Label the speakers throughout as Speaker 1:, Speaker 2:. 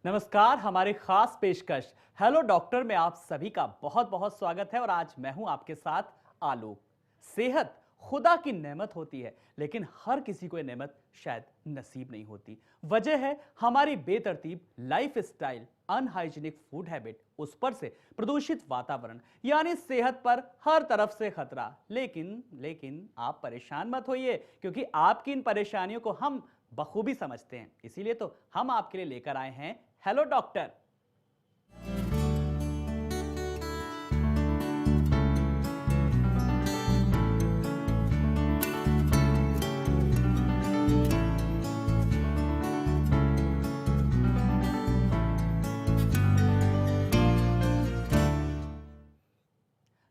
Speaker 1: नमस्कार। हमारी खास पेशकश हेलो डॉक्टर में आप सभी का बहुत बहुत स्वागत है और आज मैं हूं आपके साथ आलोक। सेहत खुदा की नेमत होती है, लेकिन हर किसी को ये नेमत शायद नसीब नहीं होती। वजह है हमारी बेतरतीब life style, unhygienic food habit, उस पर से प्रदूषित वातावरण, यानी सेहत पर हर तरफ से खतरा। लेकिन आप परेशान मत होइए, क्योंकि आपकी इन परेशानियों को हम बखूबी समझते हैं। इसीलिए तो हम आपके लिए लेकर आए हैं हेलो डॉक्टर।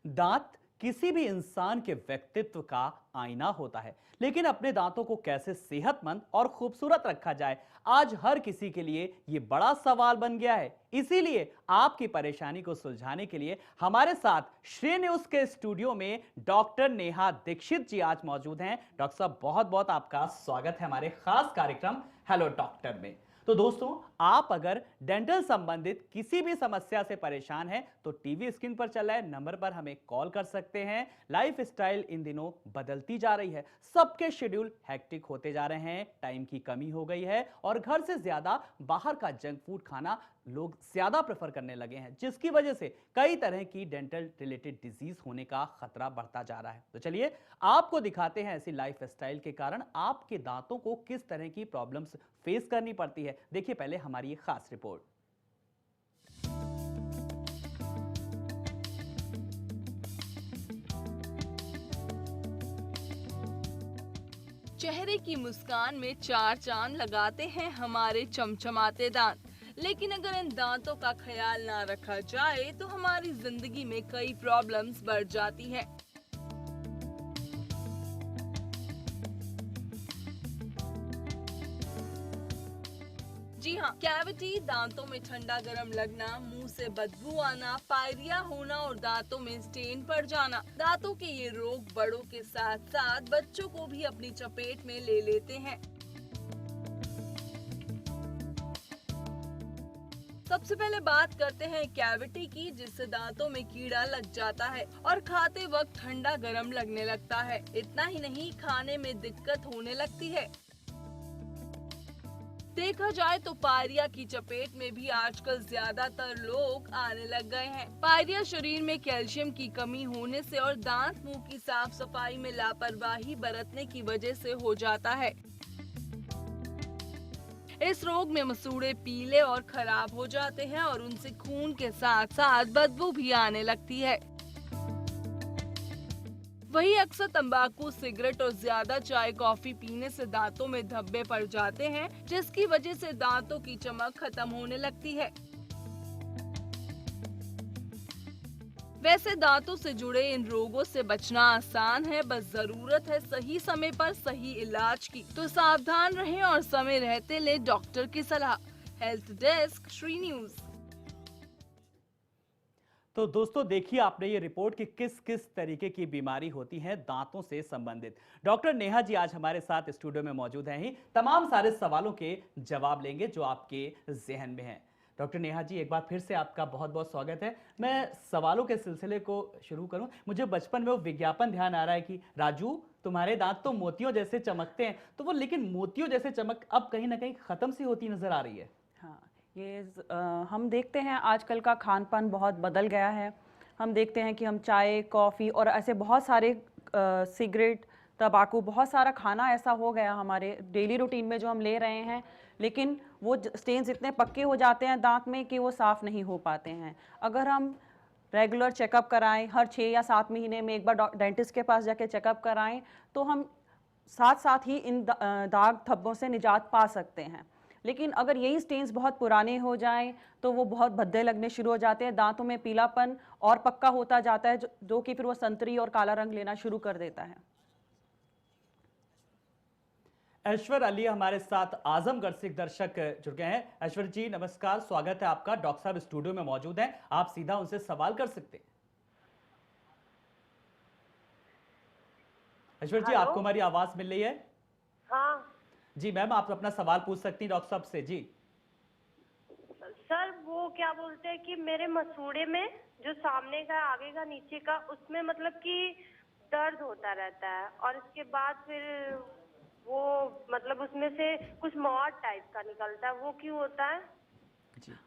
Speaker 1: दांत किसी भी इंसान के व्यक्तित्व का आईना होता है, लेकिन अपने दांतों को कैसे सेहतमंद और खूबसूरत रखा जाए, आज हर किसी के लिए यह बड़ा सवाल बन गया है। इसीलिए आपकी परेशानी को सुलझाने के लिए हमारे साथ श्री न्यूज के स्टूडियो में डॉक्टर नेहा दीक्षित जी आज मौजूद हैं। डॉक्टर साहब, बहुत बहुत आपका स्वागत है हमारे खास कार्यक्रम हेलो डॉक्टर में। तो दोस्तों, आप अगर डेंटल संबंधित किसी भी समस्या से परेशान हैं तो टीवी स्क्रीन पर चल रहे नंबर पर हमें कॉल कर सकते हैं। लाइफ स्टाइल इन दिनों बदलती जा रही है, सबके शेड्यूल हेक्टिक होते जा रहे हैं, टाइम की कमी हो गई है और घर से ज्यादा बाहर का जंक फूड खाना लोग ज्यादा प्रेफर करने लगे हैं, जिसकी वजह से कई तरह की डेंटल रिलेटेड डिजीज होने का खतरा बढ़ता जा रहा है। तो चलिए आपको दिखाते हैं ऐसी लाइफ स्टाइल के कारण आपके दांतों को किस तरह की प्रॉब्लम्स फेस करनी पड़ती है। देखिए पहले हमारी ये खास रिपोर्ट।
Speaker 2: चेहरे की मुस्कान में चार चांद लगाते हैं हमारे चमचमाते दांत, लेकिन अगर इन दांतों का ख्याल ना रखा जाए तो हमारी जिंदगी में कई प्रॉब्लम्स बढ़ जाती हैं। जी हाँ, कैविटी, दांतों में ठंडा गरम लगना, मुंह से बदबू आना, पायरिया होना और दांतों में स्टेन पड़ जाना। दांतों के ये रोग बड़ों के साथ साथ बच्चों को भी अपनी चपेट में ले लेते हैं। सबसे पहले बात करते हैं कैविटी की, जिससे दांतों में कीड़ा लग जाता है और खाते वक्त ठंडा गरम लगने लगता है। इतना ही नहीं, खाने में दिक्कत होने लगती है। देखा जाए तो पायरिया की चपेट में भी आजकल ज्यादातर लोग आने लग गए हैं। पायरिया शरीर में कैल्शियम की कमी होने से और दांत मुंह की साफ सफाई में लापरवाही बरतने की वजह से हो जाता है। इस रोग में मसूड़े पीले और खराब हो जाते हैं और उनसे खून के साथ साथ बदबू भी आने लगती है। वही अक्सर तंबाकू, सिगरेट और ज्यादा चाय कॉफी पीने से दांतों में धब्बे पड़ जाते हैं, जिसकी वजह से दांतों की चमक खत्म होने लगती है। वैसे दांतों से जुड़े इन रोगों से बचना आसान है, बस जरूरत है सही समय पर सही इलाज की। तो सावधान रहें और समय रहते लें डॉक्टर की सलाह। Health desk, Shri news.
Speaker 1: तो दोस्तों, देखिए आपने ये रिपोर्ट कि किस किस तरीके की बीमारी होती है दांतों से संबंधित। डॉक्टर नेहा जी आज हमारे साथ स्टूडियो में मौजूद हैं, ही तमाम सारे सवालों के जवाब लेंगे जो आपके जहन में हैं। डॉक्टर नेहा जी, एक बार फिर से आपका बहुत बहुत स्वागत है। मैं सवालों के सिलसिले को शुरू करूं, मुझे बचपन में वो विज्ञापन ध्यान आ रहा है कि राजू तुम्हारे दांत तो मोतियों जैसे चमकते हैं, तो वो लेकिन मोतियों जैसे चमक अब कहीं ना कहीं खत्म सी होती नजर आ रही है।
Speaker 3: हाँ, हम देखते हैं आजकल का खान पान बहुत बदल गया है। हम देखते हैं कि हम चाय, कॉफ़ी और ऐसे बहुत सारे सिगरेट, तंबाकू, बहुत सारा खाना ऐसा हो गया हमारे डेली रूटीन में जो हम ले रहे हैं, लेकिन वो स्टेन्स इतने पक्के हो जाते हैं दांत में कि वो साफ़ नहीं हो पाते हैं। अगर हम रेगुलर चेकअप कराएं, हर 6 या 7 महीने में एक बार डेंटिस्ट के पास जाके चेकअप कराएं, तो हम साथ साथ ही इन दाग धब्बों से निजात पा सकते हैं। लेकिन अगर यही स्टेन्स बहुत पुराने हो जाएं तो वो बहुत भद्दे लगने शुरू हो जाते हैं, दांतों में पीलापन और पक्का होता जाता है, जो कि फिर वो संतरी और काला रंग लेना शुरू कर देता है।
Speaker 1: ऐश्वर अली हमारे साथ आजमगढ़ से एक दर्शक जुड़ गए हैं। ऐश्वर जी नमस्कार, स्वागत है आपका। डॉक्टर साहब स्टूडियो में मौजूद हैं, आप सीधा उनसे सवाल कर सकते हैं। ऐश्वर जी, आपको हमारी आवाज मिल रही है?
Speaker 4: हाँ
Speaker 1: जी मैम, आप अपना सवाल पूछ सकती हैं डॉक्टर साहब से। जी
Speaker 4: सर वो क्या बोलते हैं कि मेरे मसूड़े में जो सामने का आगे का नीचे का उसमें मतलब कि दर्द होता रहता है और इसके बाद फिर वो मतलब उसमें से कुछ मौत टाइप का निकलता है, वो क्यों होता है?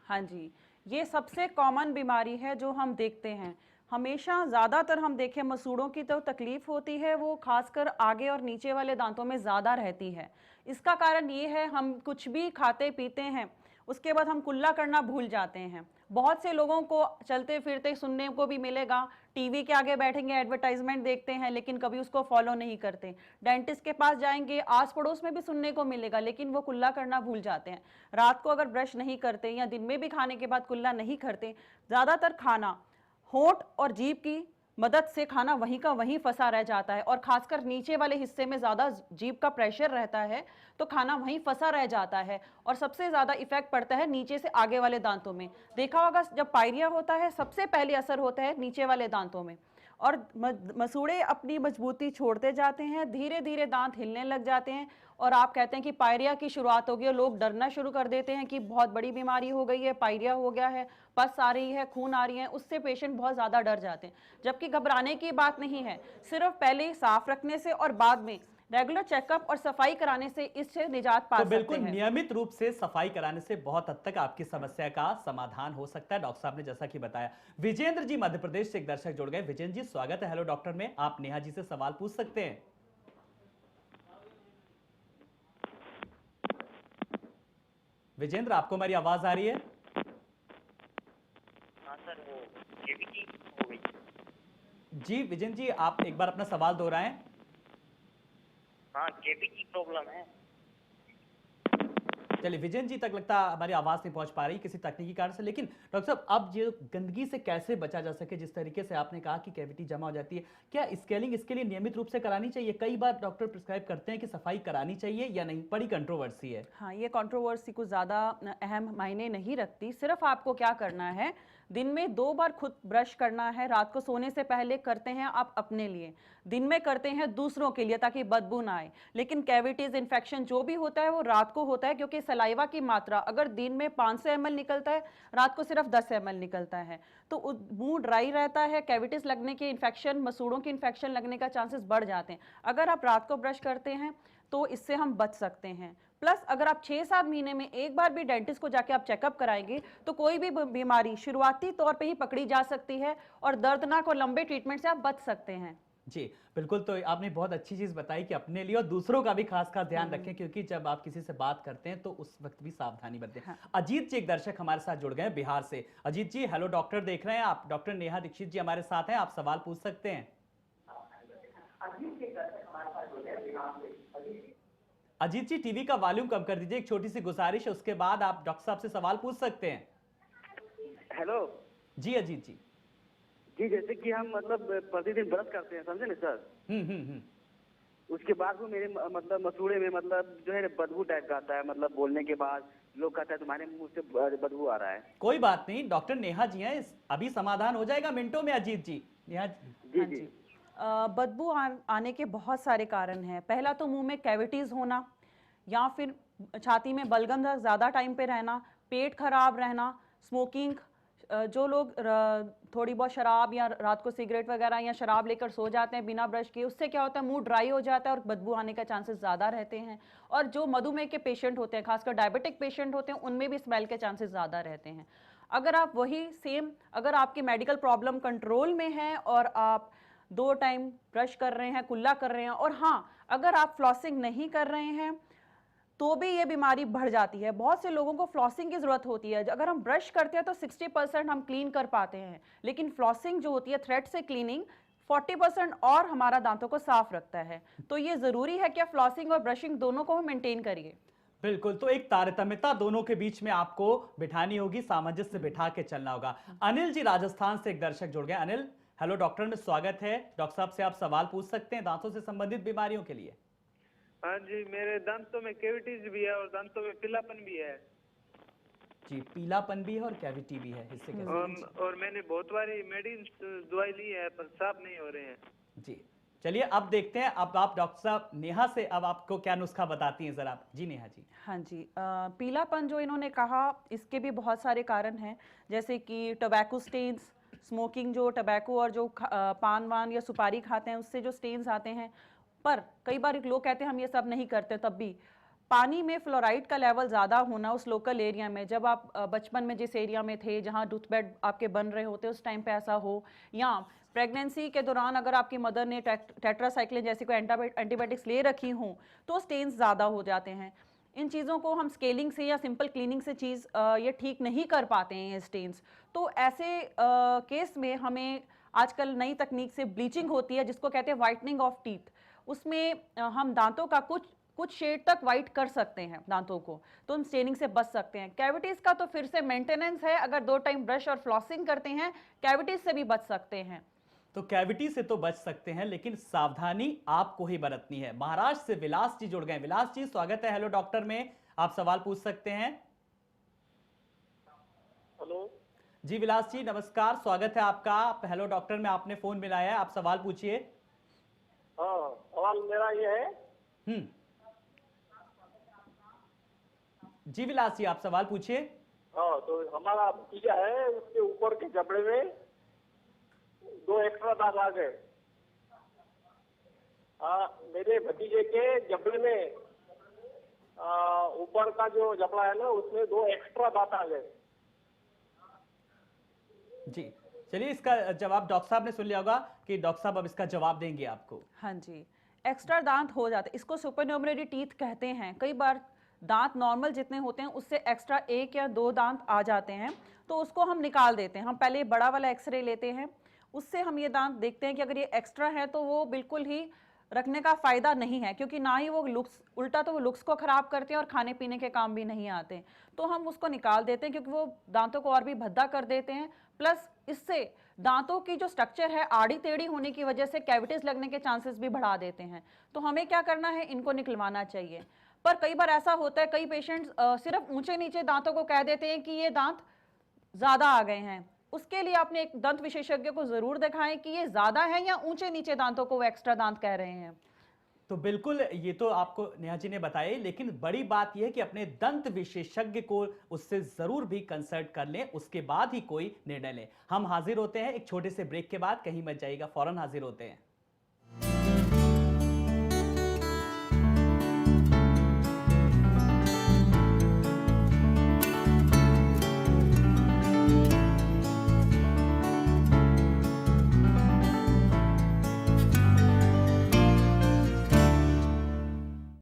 Speaker 3: हाँ जी, ये सबसे कॉमन बीमारी है जो हम देखते हैं। हमेशा ज़्यादातर हम देखें मसूड़ों की तो तकलीफ़ होती है, वो खासकर आगे और नीचे वाले दांतों में ज़्यादा रहती है। इसका कारण ये है, हम कुछ भी खाते पीते हैं, उसके बाद हम कुल्ला करना भूल जाते हैं। बहुत से लोगों को चलते फिरते सुनने को भी मिलेगा, टीवी के आगे बैठेंगे, एडवर्टाइजमेंट देखते हैं, लेकिन कभी उसको फॉलो नहीं करते। डेंटिस्ट के पास जाएंगे, आस पड़ोस में भी सुनने को मिलेगा, लेकिन वो कुल्ला करना भूल जाते हैं। रात को अगर ब्रश नहीं करते या दिन में भी खाने के बाद कुल्ला नहीं करते, ज़्यादातर खाना होंठ और जीभ की मदद से खाना वहीं का वहीं फंसा रह जाता है, और खासकर नीचे वाले हिस्से में ज़्यादा जीभ का प्रेशर रहता है, तो खाना वहीं फंसा रह जाता है और सबसे ज़्यादा इफेक्ट पड़ता है नीचे से आगे वाले दांतों में। देखा होगा जब पायरिया होता है सबसे पहले असर होता है नीचे वाले दांतों में, और मसूड़े अपनी मजबूती छोड़ते जाते हैं, धीरे धीरे दांत हिलने लग जाते हैं, और आप कहते हैं कि पायरिया की शुरुआत हो गई और लोग डरना शुरू कर देते हैं कि बहुत बड़ी बीमारी हो गई है, पायरिया हो गया है, पस आ रही है, खून आ रही है, उससे पेशेंट बहुत ज़्यादा डर जाते हैं। जबकि घबराने की बात नहीं है, सिर्फ पहले साफ रखने से और बाद में रेगुलर चेकअप और सफाई कराने से इससे निजात पा
Speaker 1: तो
Speaker 3: सकते
Speaker 1: बिल्कुल
Speaker 3: हैं।
Speaker 1: नियमित रूप से सफाई कराने से बहुत हद तक आपकी समस्या का समाधान हो सकता है। डॉक्टर साहब ने जैसा कि बताया। विजेंद्र जी मध्य प्रदेश से एक दर्शक जुड़ गए। विजेंद्र जी स्वागत है हेलो डॉक्टर में। आप नेहा जी से सवाल पूछ सकते हैं। विजेंद्र, आपको हमारी आवाज आ रही है?
Speaker 5: हाँ सर, वो केविटी हो गई।
Speaker 1: जी विजेंद्र जी, आप एक बार अपना सवाल दोहराएं।
Speaker 5: हाँ, केविटी प्रॉब्लम है।
Speaker 1: चलिए, विजेंद्र जी तक लगता है हमारी आवाज नहीं पहुंच पा रही किसी तकनीकी कारण से। लेकिन डॉक्टर साहब, अब ये गंदगी से कैसे बचा जा सके? जिस तरीके से आपने कहा कि कैविटी जमा हो जाती है, क्या स्केलिंग इसके लिए नियमित रूप से करानी चाहिए? कई बार डॉक्टर प्रिस्क्राइब करते हैं कि सफाई करानी चाहिए या नहीं, बड़ी कंट्रोवर्सी है।
Speaker 3: हाँ, ये कंट्रोवर्सी कुछ ज़्यादा अहम मायने नहीं रखती। सिर्फ आपको क्या करना है, दिन में 2 बार खुद ब्रश करना है। रात को सोने से पहले करते हैं आप अपने लिए, दिन में करते हैं दूसरों के लिए ताकि बदबू ना आए। लेकिन कैविटीज इन्फेक्शन जो भी होता है वो रात को होता है, क्योंकि सलाइवा की मात्रा अगर दिन में 500 ml निकलता है, रात को सिर्फ 10 ml निकलता है, तो मुंह ड्राई रहता है। कैविटीज लगने के इन्फेक्शन, मसूड़ों की इन्फेक्शन लगने का चांसेस बढ़ जाते हैं। अगर आप रात को ब्रश करते हैं तो इससे हम बच सकते हैं। प्लस अगर आप 6-7 महीने में एक बार भी डेंटिस्ट को जाके आप चेकअप कराएंगे तो कोई भी बीमारी शुरुआती तौर पे ही पकड़ी जा सकती है और दर्दनाक और लंबे ट्रीटमेंट से आप बच सकते हैं।
Speaker 1: जी बिल्कुल। तो आपने बहुत अच्छी चीज बताई कि अपने लिए और दूसरों का भी खास खास ध्यान रखें, क्योंकि जब आप किसी से बात करते हैं तो उस वक्त भी सावधानी बरतें।
Speaker 3: हाँ।
Speaker 1: अजीत जी एक दर्शक हमारे साथ जुड़ गए हैं बिहार से। अजीत जी हेलो डॉक्टर देख रहे हैं आप। डॉक्टर नेहा दीक्षित जी हमारे साथ हैं, आप सवाल पूछ सकते हैं। अजीत जी टीवी का वॉल्यूम कम कर दीजिए, एक छोटी सी गुजारिश है, उसके बाद आप डॉक्टर साहब से सवाल पूछ सकते हैं।
Speaker 6: हेलो
Speaker 1: जी अजीत जी।
Speaker 6: जी, जैसे कि हम मतलब प्रतिदिन ब्रश करते हैं, समझे ना सर। उसके बाद वो मेरे मतलब मसूड़े में मतलब जो है बदबू टाइप का आता है, मतलब बोलने के बाद लोग कहते हैं तुम्हारे मुंह से बदबू आ रहा है।
Speaker 1: कोई बात नहीं, डॉक्टर नेहा जी हैं, अभी समाधान हो जाएगा मिनटों में। अजीत जी, नेहा
Speaker 6: जी
Speaker 3: हाँ
Speaker 6: जी।
Speaker 3: जी। बदबू आने के बहुत सारे कारण हैं। पहला तो मुंह में कैविटीज़ होना, या फिर छाती में बलगम ज़्यादा टाइम पे रहना, पेट खराब रहना, स्मोकिंग, जो लोग थोड़ी बहुत शराब या रात को सिगरेट वगैरह या शराब लेकर सो जाते हैं बिना ब्रश किए, उससे क्या होता है मुंह ड्राई हो जाता है और बदबू आने का चांसेस ज़्यादा रहते हैं। और जो मधुमेह के पेशेंट होते हैं, खासकर डायबिटिक पेशेंट होते हैं, उनमें भी स्मेल के चांसेस ज़्यादा रहते हैं। अगर आप वही सेम, अगर आपकी मेडिकल प्रॉब्लम कंट्रोल में है और आप 2 टाइम ब्रश कर रहे हैं, कुल्ला कर रहे हैं, और हाँ अगर आप फ्लॉसिंग नहीं कर रहे हैं तो भी ये बीमारी बढ़ जाती है। बहुत से लोगों को फ्लॉसिंग की ज़रूरत होती है। अगर हम ब्रश करते हैं तो 60% हम क्लीन कर पाते हैं, लेकिन फ्लॉसिंग जो होती है, थ्रेड से क्लीनिंग, 40% और हमारा दांतों को साफ रखता है। तो ये ज़रूरी है कि आप फ्लॉसिंग और ब्रशिंग दोनों को मेंटेन करिए।
Speaker 1: बिल्कुल। तो एक तारतम्यता दोनों के बीच में आपको बिठानी होगी, सामंजस्य बिठा के चलना होगा। अनिल जी राजस्थान से एक दर्शक जुड़ गए। अनिल हेलो डॉक्टर में स्वागत है। डॉक्टर साहब से आप सवाल पूछ सकते हैं दांतों से संबंधित बीमारियों के लिए।
Speaker 7: हाँ जी, मेरे दांतों में कैविटीज भी है और दांतों में पीलापन भी है।
Speaker 1: जी, पीलापन भी है और कैविटी भी है, इससे कैसे?
Speaker 7: और मैंने बहुत बारी मेडिसिन दवाई ली है पर साफ नहीं हो रहे हैं।
Speaker 1: जी चलिए अब देखते हैं, अब आप डॉक्टर साहब नेहा से अब आपको क्या नुस्खा बताती हैं जरा। जी नेहा जी।
Speaker 3: हाँ जी, पीलापन जो इन्होंने कहा, इसके भी बहुत सारे कारण हैं, जैसे कि टोबैको स्टेन्स, स्मोकिंग, जो टोबैको और जो पान वान या सुपारी खाते हैं उससे जो स्टेन्स आते हैं। पर कई बार लोग कहते हैं हम ये सब नहीं करते, तब भी पानी में फ्लोराइड का लेवल ज़्यादा होना उस लोकल एरिया में, जब आप बचपन में जिस एरिया में थे जहाँ टूथबेड आपके बन रहे होते उस टाइम पे ऐसा हो, या प्रेगनेंसी के दौरान अगर आपकी मदर ने टेट्रासाइक्लिन जैसी कोई एंटीबायोटिक्स ले रखी हों तो स्टेन्स ज़्यादा हो जाते हैं। इन चीज़ों को हम स्केलिंग से या सिंपल क्लीनिंग से चीज़ ये ठीक नहीं कर पाते हैं ये स्टेन्स। तो ऐसे केस में हमें आजकल नई तकनीक से ब्लीचिंग होती है जिसको कहते हैं वाइटनिंग ऑफ टीथ। उसमें हम दांतों का कुछ शेड तक वाइट कर सकते हैं दांतों को, तो हम स्टेनिंग से बच सकते हैं। कैविटीज़ का तो फिर से मेंटेनेंस है, अगर 2 टाइम ब्रश और फ्लॉसिंग करते हैं कैविटीज़ से भी बच सकते हैं।
Speaker 1: तो कैविटी से तो बच सकते हैं, लेकिन सावधानी आपको ही बरतनी है। महाराष्ट्र से विलास जी जुड़ गए। विलास जी स्वागत है हेलो डॉक्टर में, आप सवाल पूछ सकते हैं।
Speaker 5: हेलो
Speaker 1: जी विलास जी नमस्कार, स्वागत है आपका। आप हेलो डॉक्टर में आपने फोन मिलाया है, आप सवाल पूछिए।
Speaker 5: हाँ, सवाल मेरा ये है।
Speaker 1: जी विलास जी आप सवाल पूछिए।
Speaker 5: हाँ, तो हमारा भतीजा है, उसके ऊपर के जबड़े में 2 एक्स्ट्रा दाग आ गए। मेरे भतीजे के जबड़े में ऊपर का जो जबड़ा है ना उसमें 2 एक्स्ट्रा दांत आ गए।
Speaker 1: जी चलिए, इसका जवाब डॉक्टर साहब ने सुन लिया होगा कि डॉक्टर साहब अब इसका जवाब देंगे आपको।
Speaker 3: हाँ जी, एक्स्ट्रा दांत हो जाते, इसको सुपरन्यूमररी टीथ कहते हैं। कई बार दांत नॉर्मल जितने होते हैं उससे एक्स्ट्रा 1 या 2 दांत आ जाते हैं, तो उसको हम निकाल देते हैं। हम पहले बड़ा वाला एक्सरे लेते हैं, उससे हम ये दांत देखते हैं कि अगर ये एक्स्ट्रा है तो वो बिल्कुल ही रखने का फ़ायदा नहीं है, क्योंकि ना ही वो लुक्स, उल्टा तो वो लुक्स को ख़राब करते हैं और खाने पीने के काम भी नहीं आते। तो हम उसको निकाल देते हैं क्योंकि वो दांतों को और भी भद्दा कर देते हैं। प्लस इससे दांतों की जो स्ट्रक्चर है आड़ी टेढ़ी होने की वजह से कैविटीज़ लगने के चांसेस भी बढ़ा देते हैं। तो हमें क्या करना है, इनको निकलवाना चाहिए। पर कई बार ऐसा होता है, कई पेशेंट्स सिर्फ ऊंचे नीचे दांतों को कह देते हैं कि ये दांत ज़्यादा आ गए हैं। उसके लिए आपने एक दंत विशेषज्ञ को ज़रूर दिखाएं कि ये ज़्यादा है या ऊंचे नीचे दांतों को वो एक्स्ट्रा दांत कह रहे हैं।
Speaker 1: तो बिल्कुल ये तो आपको नेहा जी ने बताया, लेकिन बड़ी बात यह है कि अपने दंत विशेषज्ञ को उससे जरूर भी कंसल्ट कर लें, उसके बाद ही कोई निर्णय लें। हम हाजिर होते हैं एक छोटे से ब्रेक के बाद, कहीं मत जाइएगा, फौरन हाजिर होते हैं।